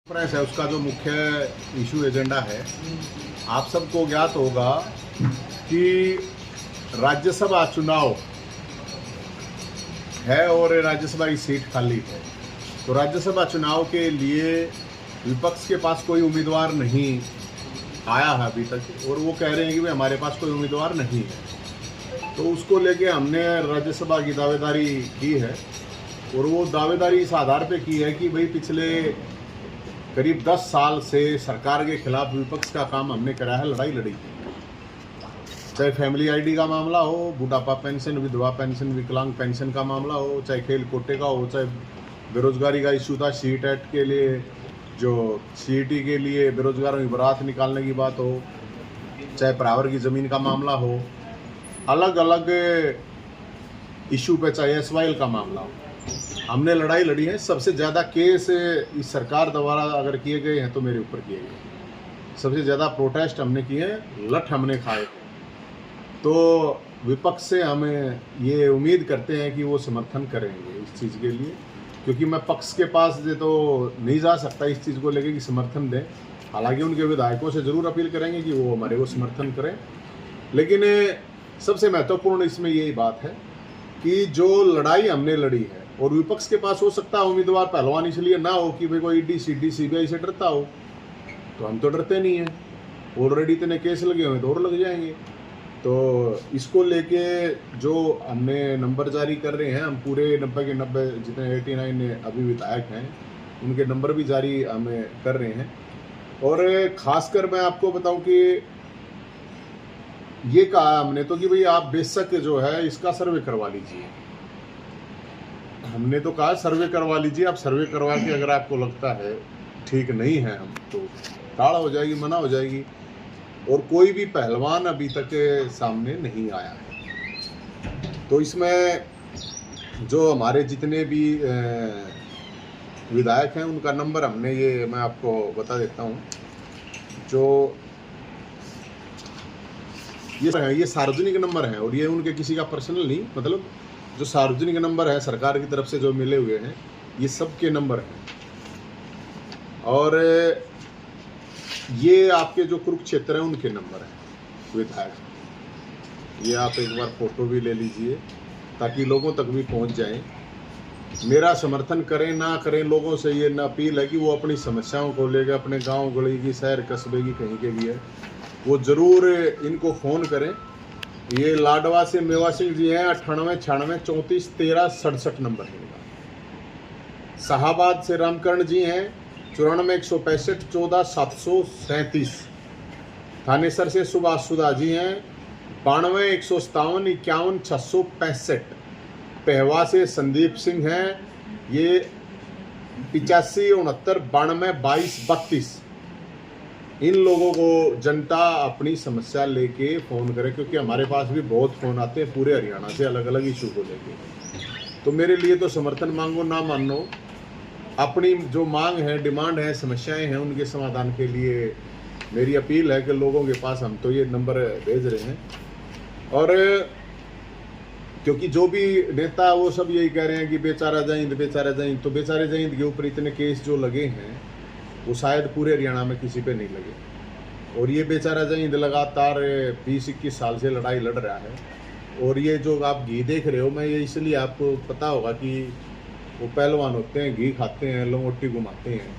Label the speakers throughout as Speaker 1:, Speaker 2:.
Speaker 1: Conference है उसका जो मुख्य इशू एजेंडा है, आप सबको ज्ञात होगा कि राज्यसभा चुनाव है और राज्यसभा की सीट खाली है। तो राज्यसभा चुनाव के लिए विपक्ष के पास कोई उम्मीदवार नहीं आया है अभी तक, और वो कह रहे हैं कि भाई हमारे पास कोई उम्मीदवार नहीं है। तो उसको लेके हमने राज्यसभा की दावेदारी की है, और वो दावेदारी इस आधार पे की है कि भाई पिछले करीब 10 साल से सरकार के खिलाफ विपक्ष का काम हमने करा है, लड़ाई लड़ी। चाहे फैमिली आईडी का मामला हो, बुढ़ापा पेंशन, विधवा पेंशन, विकलांग पेंशन का मामला हो, चाहे खेल कोटे का हो, चाहे बेरोजगारी का इशू था, सीटेट के लिए जो सीईटी के लिए बेरोजगारों की बरात निकालने की बात हो, चाहे प्रावर की ज़मीन का मामला हो, अलग अलग इशू पे, चाहे एसवाइल का मामला हो, हमने लड़ाई लड़ी है। सबसे ज़्यादा केस इस सरकार द्वारा अगर किए गए हैं तो मेरे ऊपर किए गए। सबसे ज़्यादा प्रोटेस्ट हमने किए हैं, लठ हमने खाए। तो विपक्ष से हमें ये उम्मीद करते हैं कि वो समर्थन करेंगे इस चीज़ के लिए, क्योंकि मैं पक्ष के पास तो नहीं जा सकता इस चीज़ को लेकर कि समर्थन दें। हालांकि उनके विधायकों से ज़रूर अपील करेंगे कि वो हमारे को समर्थन करें, लेकिन सबसे महत्वपूर्ण इसमें यही बात है कि जो लड़ाई हमने लड़ी है, और विपक्ष के पास हो सकता है उम्मीदवार पहलवान इसलिए ना हो कि भाई कोई ईडी सीडी सीबीआई से डरता हो, तो हम तो डरते नहीं हैं। ऑलरेडी इतने केस लगे हुए तो और लग जाएंगे। तो इसको लेके जो हमने नंबर जारी कर रहे हैं, हम पूरे 90 के 90 जितने 89 अभी विधायक हैं उनके नंबर भी जारी हमें कर रहे हैं। और ख़ासकर मैं आपको बताऊं कि ये कहा हमने तो कि भाई आप बेशक जो है इसका सर्वे करवा लीजिए। हमने तो कहा सर्वे करवा लीजिए, आप सर्वे करवा के अगर आपको लगता है ठीक नहीं है हम तो टाल हो जाएगी, मना हो जाएगी। और कोई भी पहलवान अभी तक सामने नहीं आया है। तो इसमें जो हमारे जितने भी विधायक हैं उनका नंबर हमने ये मैं आपको बता देता हूँ। जो ये सार्वजनिक नंबर हैं, और ये उनके किसी का पर्सनल नहीं, मतलब जो सार्वजनिक नंबर है सरकार की तरफ से जो मिले हुए हैं, ये सब के नंबर हैं। और ये आपके जो कुरुक्षेत्र हैं उनके नंबर हैं विधायक। ये आप एक बार फोटो भी ले लीजिए ताकि लोगों तक भी पहुंच जाएं। मेरा समर्थन करें ना करें, लोगों से ये अपील है कि वो अपनी समस्याओं को लेकर अपने गांव गली की, शहर कस्बे की, कहीं के भी है, वो ज़रूर इनको फ़ोन करें। ये लाडवा से मेवा सिंह जी हैं, 98 96 34 13 67 नंबर है इनका। शाहाबाद से रामकर्ण जी हैं, 94 165 14 737। थानेसर से सुभाष सुधा जी हैं, 92 157 51 665। पहवा से संदीप सिंह हैं, ये 85 69 92 22 32। इन लोगों को जनता अपनी समस्या लेके फ़ोन करे, क्योंकि हमारे पास भी बहुत फ़ोन आते हैं पूरे हरियाणा से अलग अलग इशू को लेके। तो मेरे लिए तो समर्थन मांगो ना मानो, अपनी जो मांग है, डिमांड है, समस्याएं हैं, उनके समाधान के लिए मेरी अपील है कि लोगों के पास हम तो ये नंबर भेज रहे हैं। और क्योंकि जो भी नेता वो सब यही कह रहे हैं कि बेचारा जाइंद बेचारा जाइंद, तो बेचारे जाइंद के ऊपर इतने केस जो लगे हैं वो शायद पूरे हरियाणा में किसी पे नहीं लगे। और ये बेचारा जाइंद लगातार 20-21 साल से लड़ाई लड़ रहा है। और ये जो आप घी देख रहे हो, मैं ये इसलिए आपको पता होगा कि वो पहलवान होते हैं, घी खाते हैं, लंगोटी घुमाते हैं।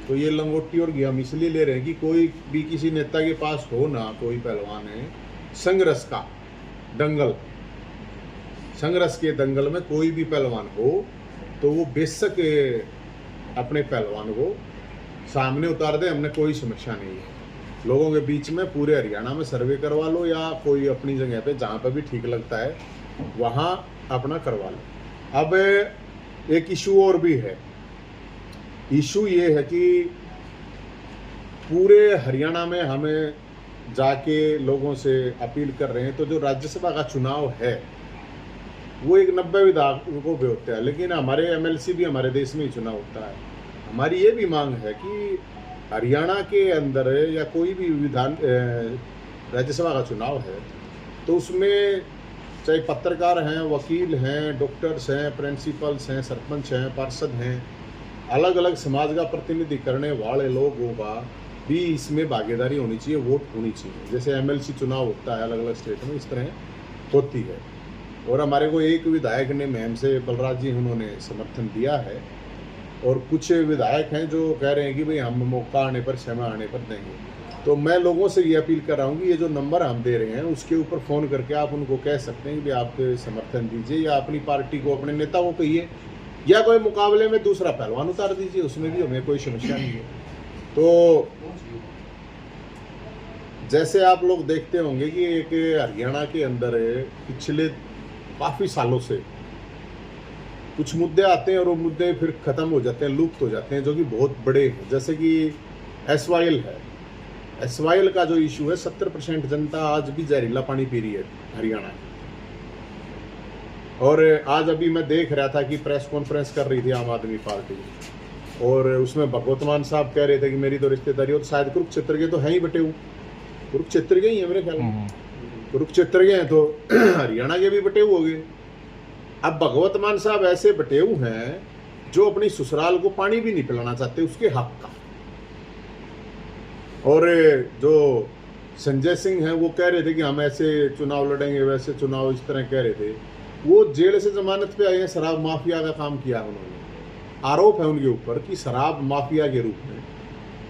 Speaker 1: तो ये लंगोटी और घी हम इसलिए ले रहे हैं कि कोई भी किसी नेता के पास हो ना, कोई पहलवान है, संघर्ष का दंगल, संघर्ष के दंगल में कोई भी पहलवान हो तो वो बेशक अपने पहलवान को सामने उतार दे। हमने कोई समस्या नहीं है। लोगों के बीच में पूरे हरियाणा में सर्वे करवा लो, या कोई अपनी जगह पे जहाँ पे भी ठीक लगता है वहाँ अपना करवा लो। अब एक इशू और भी है। इशू ये है कि पूरे हरियाणा में हमें जाके लोगों से अपील कर रहे हैं, तो जो राज्यसभा का चुनाव है वो एक 90 विधायकों पे होता है, लेकिन हमारे एमएलसी भी हमारे देश में ही चुनाव होता है। हमारी ये भी मांग है कि हरियाणा के अंदर या कोई भी विधान राज्यसभा का चुनाव है तो उसमें चाहे पत्रकार हैं, वकील हैं, डॉक्टर्स हैं, प्रिंसिपल्स हैं, सरपंच हैं, पार्षद हैं, अलग अलग समाज का प्रतिनिधि करने वाले लोगों का भी इसमें भागीदारी होनी चाहिए, वोट होनी चाहिए। जैसे एमएलसी चुनाव होता है अलग अलग स्टेट में, इस तरह होती है। और हमारे को एक विधायक ने मैम से बलराज जी उन्होंने समर्थन दिया है, और कुछ विधायक हैं जो कह रहे हैं कि भाई हम मौका आने पर, समय आने पर देंगे। तो मैं लोगों से ये अपील कर रहा हूँ कि ये जो नंबर हम दे रहे हैं उसके ऊपर फ़ोन करके आप उनको कह सकते हैं कि भाई आप समर्थन दीजिए, या अपनी पार्टी को, अपने नेता को कहिए, या कोई मुकाबले में दूसरा पहलवान उतार दीजिए, उसमें भी हमें कोई समस्या नहीं है। तो जैसे आप लोग देखते होंगे कि एक हरियाणा के अंदर पिछले काफ़ी सालों से कुछ मुद्दे आते हैं और वो मुद्दे फिर ख़त्म हो जाते हैं, लुप्त हो जाते हैं, जो कि बहुत बड़े हैं। जैसे कि एसवाइल है, एसवाइल का जो इशू है, 70% जनता आज भी जहरीला पानी पी रही है हरियाणा की। और आज अभी मैं देख रहा था कि प्रेस कॉन्फ्रेंस कर रही थी आम आदमी पार्टी, और उसमें भगवत मान साहब कह रहे थे कि मेरी तो रिश्तेदारी, और शायद कुरुक्षेत्र के तो हैं ही बटे हुए, कुरुक्षेत्र के ही है मेरे ख्याल में, कुरुक्षेत्र के हैं तो हरियाणा के भी बटे हुए हो गए। अब भगवत मान साहब ऐसे बटे हुए हैं जो अपनी ससुराल को पानी भी नहीं पिलाना चाहते उसके हक का। और जो संजय सिंह हैं वो कह रहे थे कि हम ऐसे चुनाव लड़ेंगे, वैसे चुनाव, इस तरह कह रहे थे। वो जेल से जमानत पे आए हैं, शराब माफिया का काम किया उन्होंने, आरोप है उनके ऊपर कि शराब माफिया के रूप में।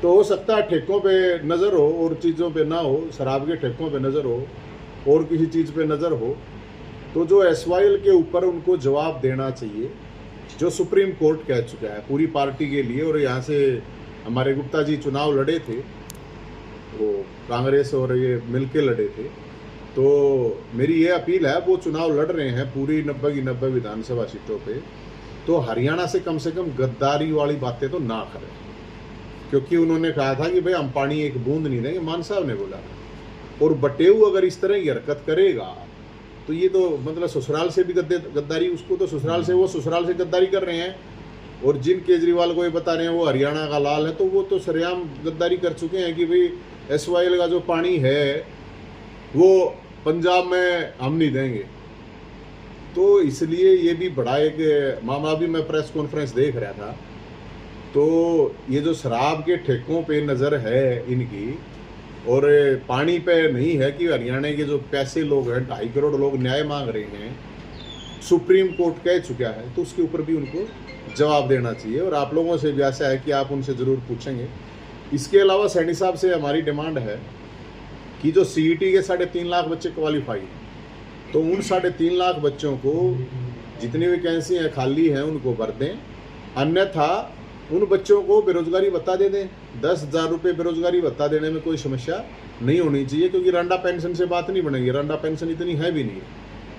Speaker 1: तो हो सकता है ठेकों पे नज़र हो और चीज़ों पे ना हो, शराब के ठेकों पे नज़र हो और किसी चीज़ पे नज़र हो, तो जो एसवाइल के ऊपर उनको जवाब देना चाहिए, जो सुप्रीम कोर्ट कह चुका है पूरी पार्टी के लिए। और यहाँ से हमारे गुप्ता जी चुनाव लड़े थे, वो कांग्रेस और ये मिलके लड़े थे। तो मेरी ये अपील है, वो चुनाव लड़ रहे हैं पूरी 90 की 90 विधानसभा सीटों पे, तो हरियाणा से कम गद्दारी वाली बातें तो ना करें, क्योंकि उन्होंने कहा था कि भाई हम पानी एक बूंद नहीं देंगे, मान साहब ने बोला। और बटेऊ अगर इस तरह की हरकत करेगा तो ये तो मतलब ससुराल से भी गद्दारी, उसको तो ससुराल से, वो ससुराल से गद्दारी कर रहे हैं। और जिन केजरीवाल को ये बता रहे हैं वो हरियाणा का लाल है, तो वो तो सरेआम गद्दारी कर चुके हैं कि भाई एसवाइल का जो पानी है वो पंजाब में हम नहीं देंगे। तो इसलिए ये भी बड़ा एक मामला, भी मैं प्रेस कॉन्फ्रेंस देख रहा था, तो ये जो शराब के ठेकों पे नज़र है इनकी, और पानी पे नहीं है कि हरियाणा के जो पैसे लोग हैं, 2.5 करोड़ लोग न्याय मांग रहे हैं, सुप्रीम कोर्ट कह चुका है, तो उसके ऊपर भी उनको जवाब देना चाहिए। और आप लोगों से भी ऐसा है कि आप उनसे ज़रूर पूछेंगे। इसके अलावा सैनी साहब से हमारी डिमांड है कि जो सीईटी के 3.5 लाख बच्चे क्वालिफाई हैं, तो उन 3.5 लाख बच्चों को जितनी वैकेंसी हैं खाली हैं उनको भर दें, अन्यथा उन बच्चों को बेरोजगारी भत्ता दे दें। 10,000 रुपये बेरोजगारी भत्ता देने में कोई समस्या नहीं होनी चाहिए, क्योंकि रंडा पेंशन से बात नहीं बनेगी, रंडा पेंशन इतनी है भी नहीं।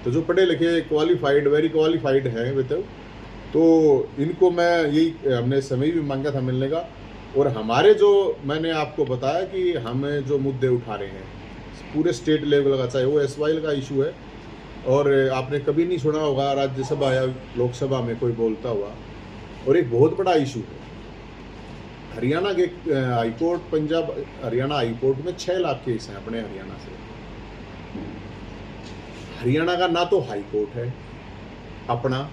Speaker 1: तो जो पढ़े लिखे, क्वालिफाइड, वेरी क्वालिफाइड हैं विद, तो इनको मैं यही, हमने समय भी मांगा था मिलने का। और हमारे जो मैंने आपको बताया कि हम जो मुद्दे उठा रहे हैं पूरे स्टेट लेवल का, चाहे वो एसवाइल का इशू है, और आपने कभी नहीं सुना होगा राज्यसभा या लोकसभा में कोई बोलता हुआ, और एक बहुत बड़ा इशू है हरियाणा के हाईकोर्ट, पंजाब हरियाणा हाईकोर्ट में 6 लाख केस हैं अपने हरियाणा से। हरियाणा का ना तो हाईकोर्ट है अपना,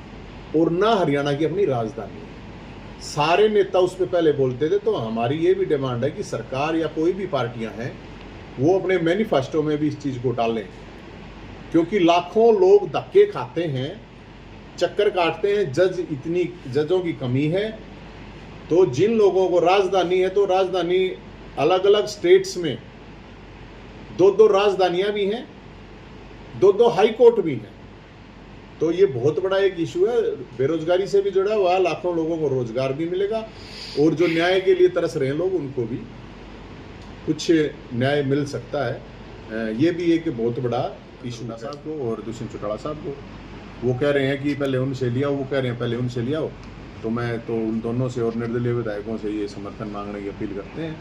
Speaker 1: और ना हरियाणा की अपनी राजधानी है। सारे नेता उस पर पहले बोलते थे। तो हमारी ये भी डिमांड है कि सरकार या कोई भी पार्टियां हैं वो अपने मैनिफेस्टो में भी इस चीज़ को डालें, क्योंकि लाखों लोग धक्के खाते हैं, चक्कर काटते हैं, इतनी जजों की कमी है। तो जिन लोगों को राजधानी है, तो राजधानी अलग अलग स्टेट्स में 2-2 राजधानियां भी हैं, 2-2 हाई कोर्ट भी हैं। तो ये बहुत बड़ा एक इशू है, बेरोजगारी से भी जुड़ा हुआ, लाखों लोगों को रोजगार भी मिलेगा, और जो न्याय के लिए तरस रहे हैं लोग उनको भी कुछ न्याय मिल सकता है। ये भी एक बहुत बड़ा इशू है साहब को और दुष्यंत चौटाला साहब को। वो कह रहे हैं कि पहले उनसे लिया, वो कह रहे हैं पहले उनसे लिया हो। तो मैं तो उन दोनों से और निर्दलीय विधायकों से ये समर्थन मांगने की अपील करते हैं।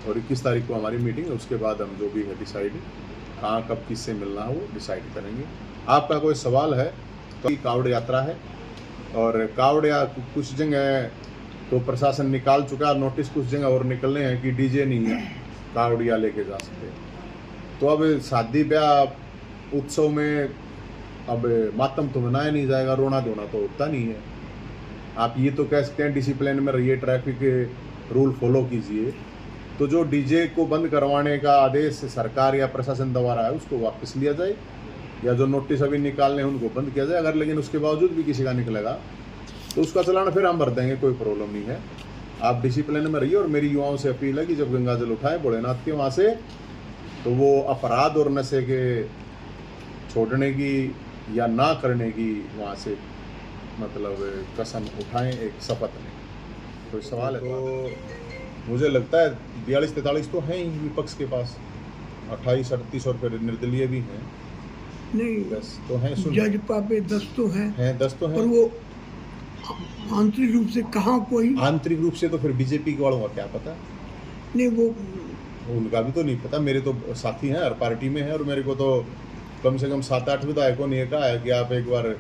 Speaker 1: और 21 तारीख को हमारी मीटिंग है, उसके बाद हम जो भी है डिसाइड कहाँ कब किससे मिलना हो वो डिसाइड करेंगे। आपका कोई सवाल है तो कावड़ यात्रा है, और कावड़ या कुछ जगह तो प्रशासन निकाल चुका है नोटिस, कुछ जगह और निकलने हैं कि डीजे नहीं है कावड़िया लेके जा सकते। तो अब शादी ब्याह उत्सव में अब मातम तो मनाया नहीं जाएगा, रोना धोना तो होता नहीं है। आप ये तो कह सकते हैं डिसिप्लिन में रहिए, ट्रैफिक रूल फॉलो कीजिए। तो जो डीजे को बंद करवाने का आदेश सरकार या प्रशासन द्वारा है उसको वापस लिया जाए, या जो नोटिस अभी निकालने हैं उनको बंद किया जाए। अगर लेकिन उसके बावजूद भी किसी का निकलेगा तो उसका चलान फिर हम भर देंगे, कोई प्रॉब्लम नहीं है। आप डिसिप्लिन में रहिए। और मेरी युवाओं से अपील है कि जब गंगा जल उठाएं भोलेनाथ के वहाँ से, तो वो अपराध और नशे के छोड़ने की या ना करने की वहाँ से मतलब कसम उठाएं, एक शपथ लें। कोई सवाल है तो मुझे लगता है 42-43 तो हैं ही विपक्ष के पास, 28-38 और फिर निर्दलीय भी हैं।
Speaker 2: नहीं
Speaker 1: 10 तो हैं,
Speaker 2: जजपा पे 10 तो हैं
Speaker 1: 10 तो हैं।
Speaker 2: और वो आंतरिक रूप से कहाँ कोई
Speaker 1: आंतरिक रूप से तो फिर बीजेपी के वालों का क्या पता,
Speaker 2: नहीं, वो
Speaker 1: उनका भी तो नहीं पता। मेरे तो साथी हैं, हर पार्टी में हैं, और मेरे को तो कम से कम 7-8 विधायकों ने कहा है कि आप एक बार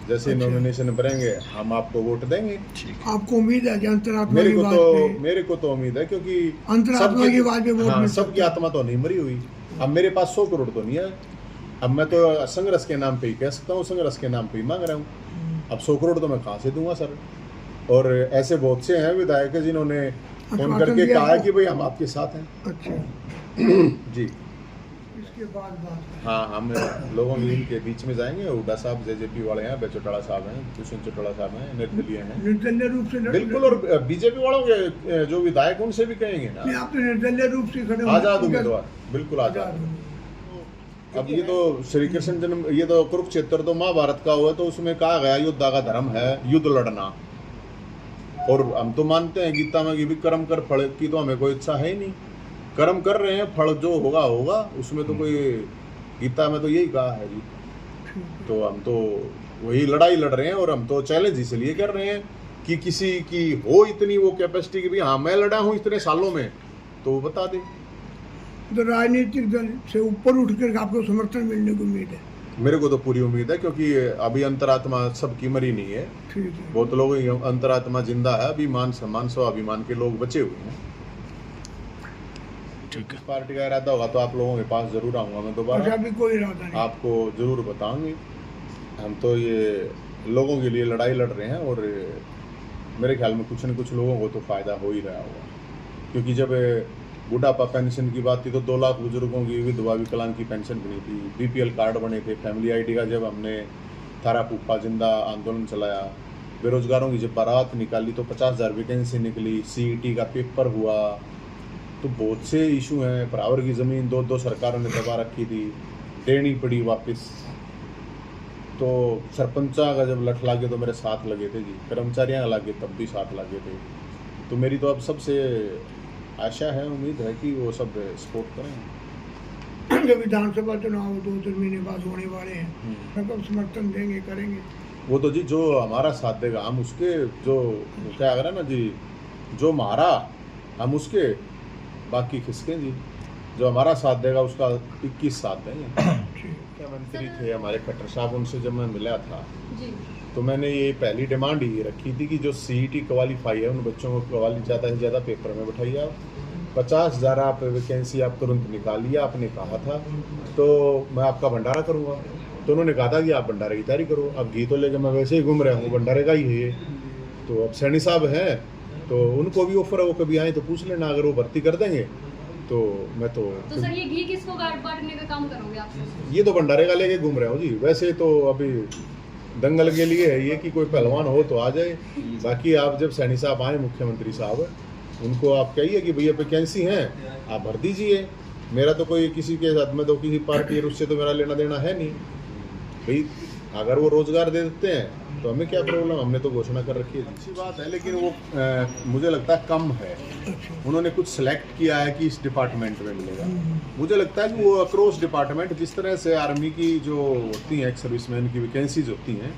Speaker 1: जैसे
Speaker 2: अच्छा।
Speaker 1: नॉमिनेशन भरेंगे हम आपको वोट देंगे।
Speaker 2: आपको उम्मीद है कि अंतरात्मा
Speaker 1: मेरे
Speaker 2: की
Speaker 1: को
Speaker 2: बात
Speaker 1: तो उम्मीद है, क्योंकि
Speaker 2: अंतरात्मा की बात पे वोट
Speaker 1: हाँ,
Speaker 2: मिल
Speaker 1: सबकी
Speaker 2: सकता है।
Speaker 1: आत्मा तो नहीं मरी हुई। अब मेरे पास 100 करोड़ तो नहीं है। अब मैं तो संघर्ष के नाम पे ही कह सकता हूँ, संघर्ष के नाम पे ही मांग रहा हूँ। अब 100 करोड़ तो मैं कहाँ से दूंगा सर। और ऐसे बहुत से हैं विधायक जिन्होंने फोन करके कहा कि भाई हम आपके साथ हैं।
Speaker 2: अच्छा
Speaker 1: जी,
Speaker 2: इसके बाद बात
Speaker 1: हाँ, हम लोगों के बीच में जाएंगे। हुड्डा साहब जेजेपी वाले हैं, चौटाला साहब हैं, दुष्यंत चौटाला साहब हैं, निर्दलीय हैं
Speaker 2: निर्दलीय रूप से
Speaker 1: बिल्कुल, और बीजेपी वालों के जो विधायक उनसे भी कहेंगे ना,
Speaker 2: नहीं, आप तो निर्दलीय रूप से खड़े
Speaker 1: आजाद उम्मीदवार, बिल्कुल आजाद। अब ये तो श्री कृष्ण जन्म, ये तो कुरुक्षेत्र तो महाभारत का हुआ, तो उसमें कहा गया युद्ध का धर्म है युद्ध लड़ना। और हम तो मानते हैं गीता में कि भी कर्म कर, फल की तो हमें कोई इच्छा है ही नहीं। कर्म कर रहे हैं, फल जो होगा होगा, उसमें तो कोई, गीता में तो यही कहा है जी। तो हम तो वही लड़ाई लड़ रहे हैं, और हम तो चैलेंज इसलिए कर रहे हैं कि किसी की हो इतनी वो कैपेसिटी कि भी हाँ मैं लड़ा हूँ इतने सालों में, तो वो बता दे।
Speaker 2: तो राजनीतिक दल से ऊपर उठकर आपको समर्थन मिलने को उम्मीद है?
Speaker 1: मेरे को तो पूरी उम्मीद है, क्योंकि अभी अंतरात्मा सबकी मरी नहीं है।
Speaker 2: ठीक है,
Speaker 1: बहुत लोग अंतरात्मा जिंदा है, अभी मान सम्मान स्वाभिमान के लोग बचे हुए हैं।
Speaker 3: ठीक है।
Speaker 1: इस पार्टी का इरादा होगा तो आप लोगों के पास जरूर आऊंगा मैं दोबारा,
Speaker 2: अच्छा, अभी कोई इरादा नहीं।
Speaker 1: आपको जरूर बताऊंगी। हम तो ये लोगों के लिए लड़ाई लड़ रहे हैं, और मेरे ख्याल में कुछ न कुछ लोगों को तो फायदा हो ही रहा होगा। क्योंकि जब बुढ़ापा पेंशन की बात थी तो 2 लाख बुजुर्गों की विधवा विकलांग की पेंशन बनी थी, बीपीएल कार्ड बने थे, फैमिली आईडी का जब हमने थारा फूफा जिंदा आंदोलन चलाया, बेरोजगारों की जब बारात निकाली तो 50,000 वैकेंसी निकली, सीईटी का पेपर हुआ, तो बहुत से इशू हैं। बराबर की ज़मीन 2 सरकारों ने दबा रखी थी, देनी पड़ी वापस। तो सरपंचा का जब लठ लागे तो मेरे साथ लगे थे जी, कर्मचारियों का लागे तब भी साथ लगे थे। तो मेरी तो अब सबसे आशा है, उम्मीद है कि वो सब सपोर्ट करें।
Speaker 2: जो विधानसभा चुनाव 2-3 महीने बाद होने वाले हैं, मतलब समर्थन देंगे, करेंगे?
Speaker 1: वो तो जी जो हमारा साथ देगा हम उसके, जो क्या करें ना जी, जो हमारा हम उसके, बाकी खिसकें जी। जो हमारा साथ देगा उसका 21 साथ देंगे। मुख्यमंत्री थे हमारे खट्टर साहब, उनसे जब मैं मिला था
Speaker 4: जी।
Speaker 1: तो मैंने ये पहली डिमांड ये रखी थी कि जो सीईटी क्वालिफाई है उन बच्चों को ज़्यादा से ज़्यादा पेपर में बैठाइए आप। 50,000 आप वैकेंसी आप तुरंत निकालिए, आपने कहा था, तो मैं आपका भंडारा करूँगा। तो उन्होंने कहा था कि आप भंडारे की तैयारी करो। अब घी तो लेकर मैं वैसे ही घूम रहा हूँ, भंडारे का ही है ये। तो अब सैनी साहब हैं तो उनको भी ऑफर है, वो कभी आए तो पूछ लेना, अगर वो भर्ती कर देंगे तो मैं तो
Speaker 4: सर ये घी किसको बांटने का काम करोगे आप?
Speaker 1: ये तो भंडारे का लेके घूम रहे हो जी। वैसे तो अभी दंगल के लिए है ये कि कोई पहलवान हो तो आ जाए। बाकी आप जब सैनी साहब आए, मुख्यमंत्री साहब, उनको आप कहिए कि भैया वैकेंसी हैं, आप भर दीजिए। मेरा तो कोई किसी के साथ में तो किसी पार्टी उससे तो मेरा लेना देना है नहीं भाई। अगर वो रोजगार दे देते हैं तो हमें क्या प्रॉब्लम, हमने तो घोषणा कर रखी है। अच्छी बात है, लेकिन वो मुझे लगता है कम है। उन्होंने कुछ सेलेक्ट किया है कि इस डिपार्टमेंट में मिलेगा। मुझे लगता है कि वो अक्रॉस डिपार्टमेंट, जिस तरह से आर्मी की जो होती हैं एक्स सर्विसमैन की वैकेंसीज होती हैं,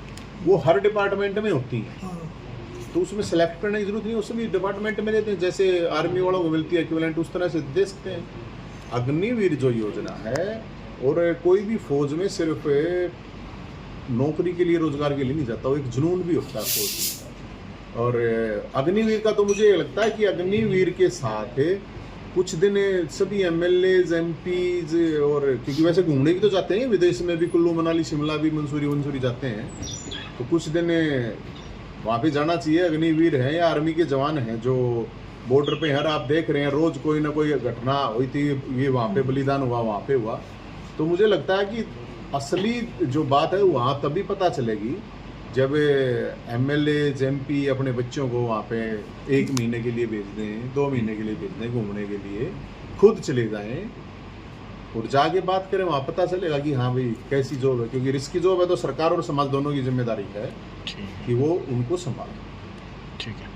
Speaker 1: वो हर डिपार्टमेंट में होती हैं। तो उसमें सेलेक्ट करने की जरूरत नहीं, उसमें भी डिपार्टमेंट में देते हैं। जैसे आर्मी वालों को मिलती है इक्विवेलेंट, उस तरह से दे सकते हैं। अग्निवीर जो योजना है, और कोई भी फौज में सिर्फ नौकरी के लिए, रोजगार के लिए नहीं जाता, वो एक जुनून भी होता है फौज। और अग्निवीर का तो मुझे लगता है कि अग्निवीर के साथ कुछ दिन सभी एमएलएज, एमपीज, और क्योंकि वैसे घूमने भी तो जाते हैं विदेश में भी, कुल्लू मनाली शिमला भी, मंसूरी जाते हैं, तो कुछ दिन वहाँ पे जाना चाहिए। अग्निवीर हैं या आर्मी के जवान हैं जो बॉर्डर पे हर आप देख रहे हैं रोज कोई ना कोई घटना हुई थी, ये वहाँ पे बलिदान हुआ, वहाँ पे हुआ। तो मुझे लगता है कि असली जो बात है वहाँ तभी पता चलेगी जब MLA MP अपने बच्चों को वहाँ पे 1 महीने के लिए भेज दें, 2 महीने के लिए भेज दें घूमने के लिए, खुद चले जाएं और जाके बात करें। वहाँ पता चलेगा कि हाँ भाई कैसी जॉब है, क्योंकि रिस्की जॉब है तो सरकार और समाज दोनों की जिम्मेदारी है
Speaker 3: ठीक है,
Speaker 1: कि वो उनको संभालें।
Speaker 3: ठीक है।